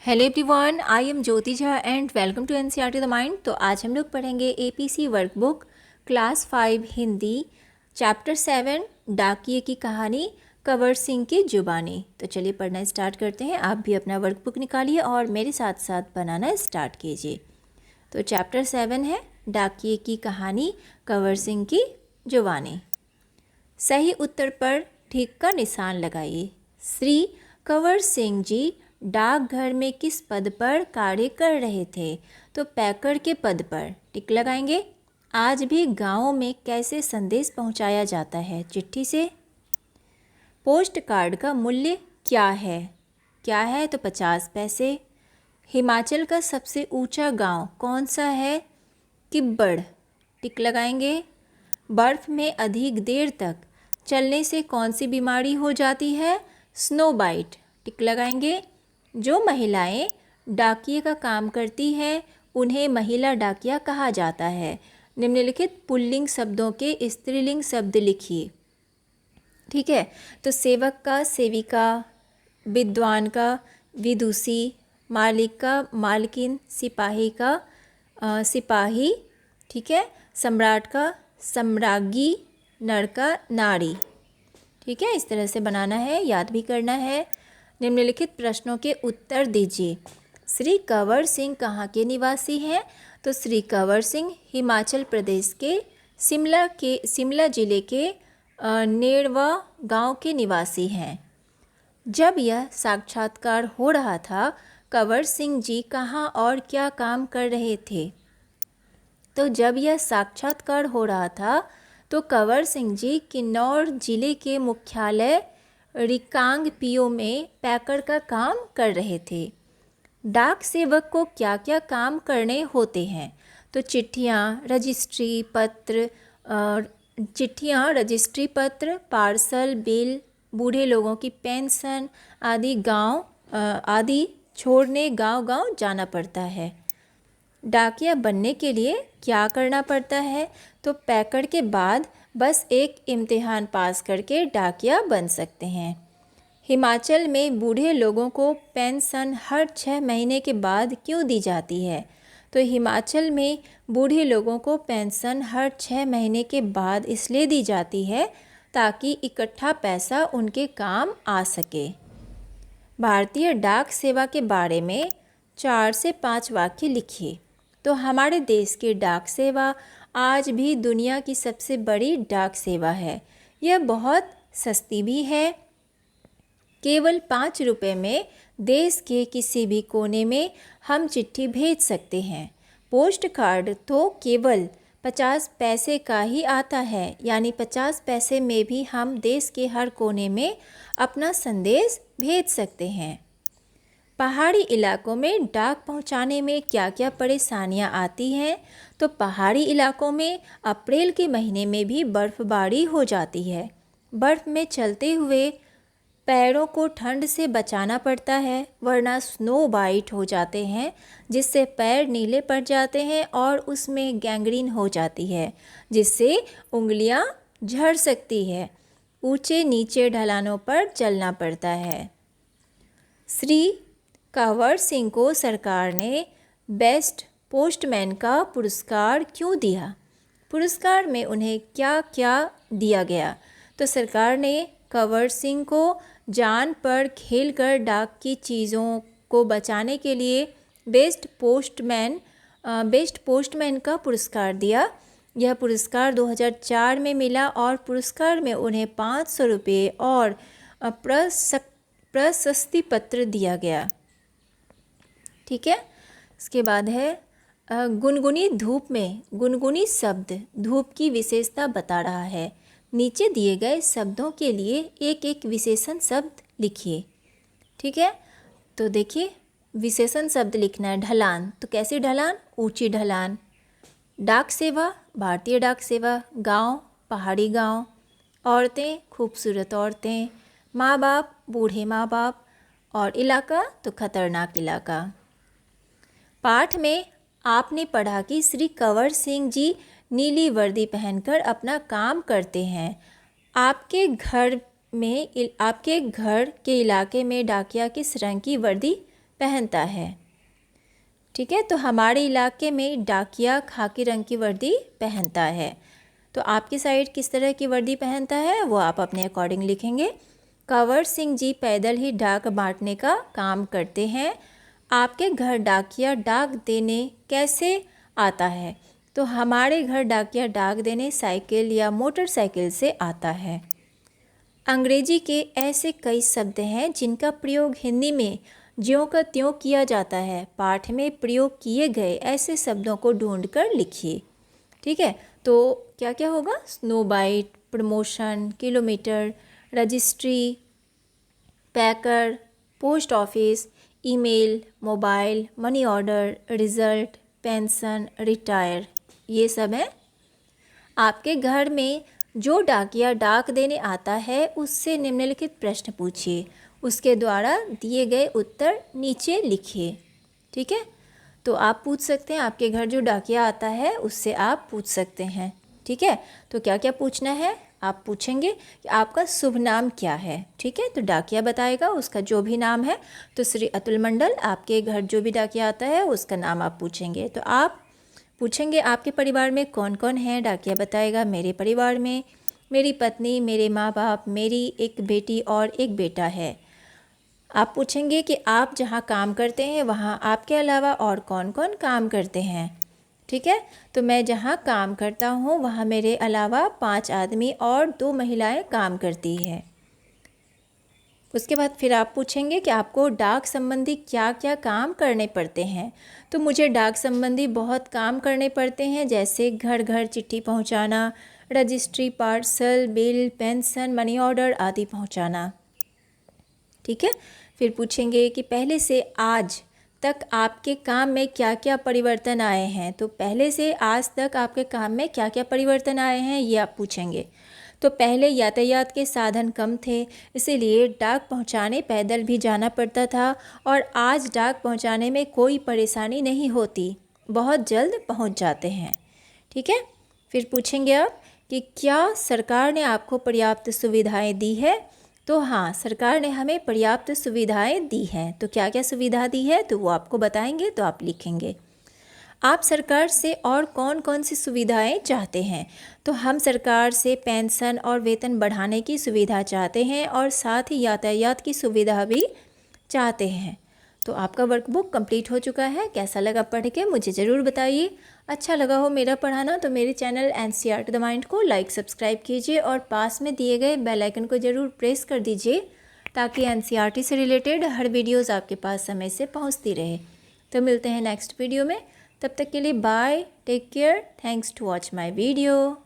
Hello everyone, I am Jyoti Jha and welcome to NCERT the mind. तो आज हम लोग पढ़ेंगे APC workbook class 5 Hindi chapter 7 डाकिये की कहानी कंवर सिंह की जुबानी। तो चलिए पढ़ना स्टार्ट करते हैं। आप भी अपना वर्कबुक निकालिए और मेरे साथ साथ बनाना स्टार्ट कीजिए। तो चैप्टर 7 है डाकिये की कहानी कंवर सिंह की जुबानी। सही उत्तर पर ठीक का निशान लगाइए। श्री कंवर सिंह जी डाकघर में किस पद पर कार्य कर रहे थे? तो पैकर के पद पर टिक लगाएंगे। आज भी गांवों में कैसे संदेश पहुंचाया जाता है? चिट्ठी से। पोस्ट कार्ड का मूल्य क्या है? तो 50 पैसे। हिमाचल का सबसे ऊंचा गांव कौन सा है? किब्बड़, टिक लगाएंगे। बर्फ़ में अधिक देर तक चलने से कौन सी बीमारी हो जाती है? स्नो बाइट, टिक लगाएंगे। जो महिलाएं डाकिये का काम करती हैं उन्हें महिला डाकिया कहा जाता है। निम्नलिखित पुल्लिंग शब्दों के स्त्रीलिंग शब्द लिखिए। ठीक है, तो सेवक का सेविका, विद्वान का विदुषी, मालिक का मालकिन, सिपाही का सिपाही, ठीक है, सम्राट का सम्राज्ञी, नर का नारी। ठीक है, इस तरह से बनाना है, याद भी करना है। निम्नलिखित प्रश्नों के उत्तर दीजिए। श्री कंवर सिंह कहाँ के निवासी हैं? तो श्री कंवर सिंह हिमाचल प्रदेश के शिमला जिले के नेरवा गांव के निवासी हैं। जब यह साक्षात्कार हो रहा था, कंवर सिंह जी कहाँ और क्या काम कर रहे थे? तो जब यह साक्षात्कार हो रहा था तो कंवर सिंह जी किन्नौर जिले के मुख्यालय रिकांगपिओ में पैकर का काम कर रहे थे। डाक सेवक को क्या क्या काम करने होते हैं? तो चिट्ठियाँ, रजिस्ट्री पत्र, पार्सल, बिल, बूढ़े लोगों की पेंशन आदि छोड़ने गांव-गांव जाना पड़ता है। डाकिया बनने के लिए क्या करना पड़ता है? तो पैकर के बाद बस एक इम्तिहान पास करके डाकिया बन सकते हैं। हिमाचल में बूढ़े लोगों को पेंशन हर 6 महीने के बाद क्यों दी जाती है? तो हिमाचल में बूढ़े लोगों को पेंशन हर 6 महीने के बाद इसलिए दी जाती है ताकि इकट्ठा पैसा उनके काम आ सके। भारतीय डाक सेवा के बारे में 4 से 5 वाक्य लिखिए। तो हमारे देश की डाक सेवा आज भी दुनिया की सबसे बड़ी डाक सेवा है। यह बहुत सस्ती भी है। केवल 5 रुपये में देश के किसी भी कोने में हम चिट्ठी भेज सकते हैं। पोस्ट कार्ड तो केवल 50 पैसे का ही आता है, यानी 50 पैसे में भी हम देश के हर कोने में अपना संदेश भेज सकते हैं। पहाड़ी इलाकों में डाक पहुंचाने में क्या क्या परेशानियां आती हैं? तो पहाड़ी इलाकों में अप्रैल के महीने में भी बर्फ़बारी हो जाती है। बर्फ़ में चलते हुए पैरों को ठंड से बचाना पड़ता है, वरना स्नो बाइट हो जाते हैं जिससे पैर नीले पड़ जाते हैं और उसमें गैंग्रीन हो जाती है जिससे उंगलियां झड़ सकती है। ऊंचे नीचे ढलानों पर चलना पड़ता है। श्री कंवर सिंह को सरकार ने बेस्ट पोस्टमैन का पुरस्कार क्यों दिया? पुरस्कार में उन्हें क्या क्या दिया गया? तो सरकार ने कंवर सिंह को जान पर खेलकर डाक की चीज़ों को बचाने के लिए बेस्ट पोस्टमैन का पुरस्कार दिया। यह पुरस्कार 2004 में मिला और पुरस्कार में उन्हें 500 रुपये और प्रशस्ति पत्र दिया गया। ठीक है, इसके बाद है गुनगुनी धूप में। गुनगुनी शब्द धूप की विशेषता बता रहा है। नीचे दिए गए शब्दों के लिए एक एक विशेषण शब्द लिखिए। ठीक है, तो देखिए विशेषण शब्द लिखना है। ढलान, तो कैसी ढलान? ऊंची ढलान। डाक सेवा, भारतीय डाक सेवा। गांव, पहाड़ी गांव। औरतें, खूबसूरत औरतें। माँ बाप, बूढ़े माँ बाप। और इलाका, तो खतरनाक इलाका। पाठ में आपने पढ़ा कि श्री कंवर सिंह जी नीली वर्दी पहनकर अपना काम करते हैं। आपके घर के इलाके में डाकिया किस रंग की वर्दी पहनता है। ठीक है, तो हमारे इलाके में डाकिया खाकी रंग की वर्दी पहनता है। तो आपकी साइड किस तरह की वर्दी पहनता है वो आप अपने अकॉर्डिंग लिखेंगे। कंवर सिंह जी पैदल ही डाक बांटने का काम करते हैं। आपके घर डाकिया डाक देने कैसे आता है? तो हमारे घर डाकिया डाक देने साइकिल या मोटरसाइकिल से आता है। अंग्रेजी के ऐसे कई शब्द हैं जिनका प्रयोग हिंदी में ज्यों का त्यों किया जाता है। पाठ में प्रयोग किए गए ऐसे शब्दों को ढूंढकर लिखिए। ठीक है, तो क्या क्या होगा? Snow bite, promotion, kilometre, registry, packer, post office, email, mobile, money order, result, pension, retire, ये सब हैं। आपके घर में जो डाकिया डाक देने आता है उससे निम्नलिखित प्रश्न पूछिए, उसके द्वारा दिए गए उत्तर नीचे लिखिए। ठीक है, तो आप पूछ सकते हैं, आपके घर जो डाकिया आता है उससे आप पूछ सकते हैं। ठीक है, तो क्या क्या पूछना है? आप पूछेंगे कि आपका शुभ नाम क्या है। ठीक है, तो डाकिया बताएगा उसका जो भी नाम है। तो श्री अतुल मंडल, आपके घर जो भी डाकिया आता है उसका नाम आप पूछेंगे। तो आप पूछेंगे आपके परिवार में कौन कौन है? डाकिया बताएगा मेरे परिवार में मेरी पत्नी, मेरे माँ बाप, मेरी एक बेटी और एक बेटा है। आप पूछेंगे कि आप जहाँ काम करते हैं वहाँ आपके अलावा और कौन कौन काम करते हैं। ठीक है, तो मैं जहाँ काम करता हूँ वहाँ मेरे अलावा 5 आदमी और 2 महिलाएं काम करती हैं। उसके बाद फिर आप पूछेंगे कि आपको डाक संबंधी क्या क्या काम करने पड़ते हैं। तो मुझे डाक संबंधी बहुत काम करने पड़ते हैं, जैसे घर घर चिट्ठी पहुंचाना, registry, parcel, bill, pension, money order आदि पहुंचाना। ठीक है, फिर पूछेंगे कि पहले से आज तक आपके काम में क्या क्या परिवर्तन आए हैं। तो पहले से आज तक आपके काम में क्या क्या परिवर्तन आए हैं ये आप पूछेंगे। तो पहले यातायात के साधन कम थे, इसीलिए डाक पहुंचाने पैदल भी जाना पड़ता था, और आज डाक पहुंचाने में कोई परेशानी नहीं होती, बहुत जल्द पहुंच जाते हैं। ठीक है, फिर पूछेंगे आप कि क्या सरकार ने आपको पर्याप्त सुविधाएं दी है। तो हाँ, सरकार ने हमें पर्याप्त सुविधाएं दी हैं। तो क्या क्या सुविधा दी है तो वो आपको बताएंगे, तो आप लिखेंगे। आप सरकार से और कौन कौन सी सुविधाएं चाहते हैं? तो हम सरकार से पेंशन और वेतन बढ़ाने की सुविधा चाहते हैं और साथ ही यातायात की सुविधा भी चाहते हैं। तो आपका वर्कबुक कंप्लीट हो चुका है। कैसा लगा पढ़ के मुझे ज़रूर बताइए। अच्छा लगा हो मेरा पढ़ाना तो मेरे चैनल एनसीईआरटी द माइंड को लाइक सब्सक्राइब कीजिए और पास में दिए गए बेल आइकन को ज़रूर प्रेस कर दीजिए, ताकि एनसीईआरटी से रिलेटेड हर वीडियोज़ आपके पास समय से पहुँचती रहे। तो मिलते हैं नेक्स्ट वीडियो में, तब तक के लिए bye, take care, thanks to watch my video.